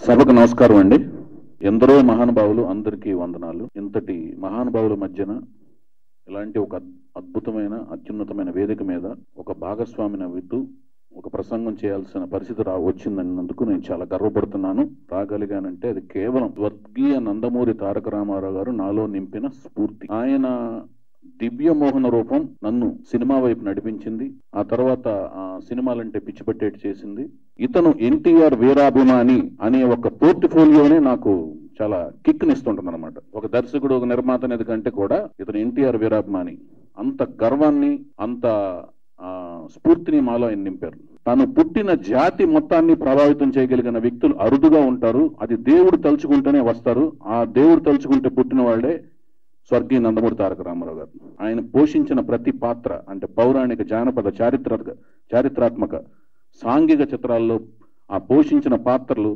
సభకు నమస్కారం అండి. ఎందరో మహానుభావులు, అందరికీ వందనాలు. ఇంతటి మహానుభావుల మధ్యన ఇలాంటి ఒక అద్భుతమైన అత్యున్నతమైన వేదిక మీద ఒక భాగస్వామిని అవ్వుతూ ఒక ప్రసంగం చేయాల్సిన పరిస్థితి వచ్చిందన్నందుకు నేను చాలా గర్వపడుతున్నాను. రాగలిగానంటే అది కేవలం స్వర్గీయ నందమూరి తారక రామారావు గారు నాలో నింపిన స్ఫూర్తి. ఆయన దివ్యమోహన రూపం నన్ను సినిమా వైపు నడిపించింది. ఆ తర్వాత సినిమాలంటే పిచ్చి పట్టేటి చేసింది. ఇతను ఎన్టీఆర్ వీరాభిమాని అనే ఒక పోర్ట్ఫోలియోనే నాకు చాలా కిక్నిస్తుంటుంది అనమాట. ఒక దర్శకుడు, ఒక నిర్మాత అనేది కంటే కూడా ఇతను ఎన్టీఆర్ వీరాభిమాని. అంత గర్వాన్ని, అంత స్ఫూర్తిని మాలో ఆయన నింపారు. తాను పుట్టిన జాతి మొత్తాన్ని ప్రభావితం చేయగలిగిన వ్యక్తులు అరుదుగా ఉంటారు. అది దేవుడు తలుచుకుంటేనే వస్తారు. ఆ దేవుడు తలుచుకుంటే పుట్టిన వాళ్ళే స్వర్గీయ నందమూరి తారక రామారావు గారు. ఆయన పోషించిన ప్రతి పాత్ర అంటే పౌరాణిక, జానపద, చారిత్రాత్మక, సాంఘిక చిత్రాల్లో ఆ పోషించిన పాత్రలు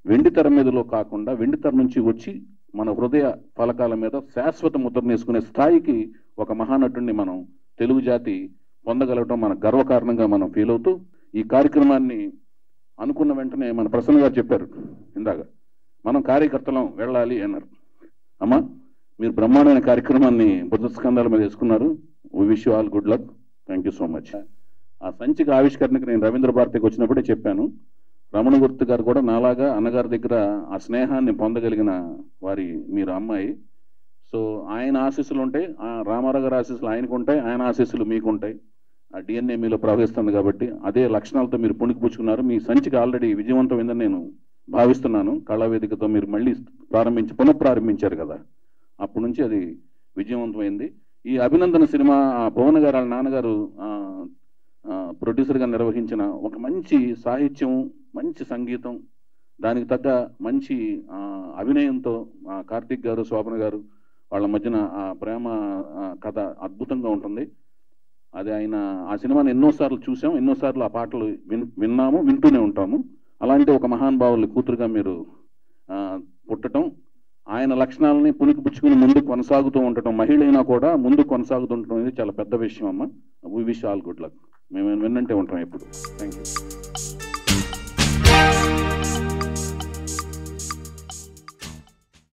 వెండితెర మీదలో కాకుండా వెండితెర నుంచి వచ్చి మన హృదయ ఫలకాల మీద శాశ్వత ముద్రనేసుకునే స్థాయికి ఒక మహానటుడిని మనం తెలుగు జాతి పొందగలగడం మన గర్వకారణంగా మనం ఫీల్ అవుతూ ఈ కార్యక్రమాన్ని అనుకున్న వెంటనే మన ప్రసన్న గారు చెప్పారు ఇందాక, మనం కార్యకర్తలం వెళ్ళాలి అన్నారు. అమ్మా, మీరు బ్రహ్మాండమైన కార్యక్రమాన్ని బుద్ధస్కంధాల మీద వేసుకున్నారు. We wish you all good luck. Thank you so much. ఆ సంచిక ఆవిష్కరణకి నేను రవీంద్ర భారతికి వచ్చినప్పుడే చెప్పాను. రమణగుర్తి గారు కూడా నాలాగా అన్నగారి దగ్గర ఆ స్నేహాన్ని పొందగలిగిన వారి మీరు అమ్మాయి. సో ఆయన ఆశీస్సులు ఉంటాయి, రామారావు గారి ఆశీస్సులు ఆయనకు ఉంటాయి, ఆయన ఆశీస్సులు మీకు ఉంటాయి. ఆ డిఎన్ఏ మీలో ప్రవహిస్తుంది కాబట్టి అదే లక్షణాలతో మీరు పుణికిపుచ్చుకున్నారు. మీ సంచిక ఆల్రెడీ విజయవంతమైందని నేను భావిస్తున్నాను. కళావేదికతో మీరు మళ్ళీ పునఃప్రారంభించారు కదా, అప్పటి నుంచి అది విజయవంతమైంది. ఈ అభినందన సినిమా భువన గారు వాళ్ళ నాన్నగారు ప్రొడ్యూసర్గా నిర్వహించిన ఒక మంచి సాహిత్యం, మంచి సంగీతం, దానికి తగ్గ మంచి అభినయంతో కార్తీక్ గారు, శోభన గారు వాళ్ళ మధ్యన ఆ ప్రేమ కథ అద్భుతంగా ఉంటుంది. అది ఆయన ఆ సినిమాని ఎన్నోసార్లు చూసాం, ఎన్నోసార్లు ఆ పాటలు విన్నాము, వింటూనే ఉంటాము. అలాంటి ఒక మహానుభావుల కూతురుగా మీరు పుట్టడం, ఆయన లక్షణాలని పుణికిపుచ్చుకుని ముందుకు కొనసాగుతూ ఉండటం, మహిళ అయినా కూడా ముందుకు కొనసాగుతూ ఉండటం అనేది చాలా పెద్ద విషయం అమ్మ. We wish all good luck. మేము విన్నంటే ఉంటాం ఎప్పుడు. Thank you.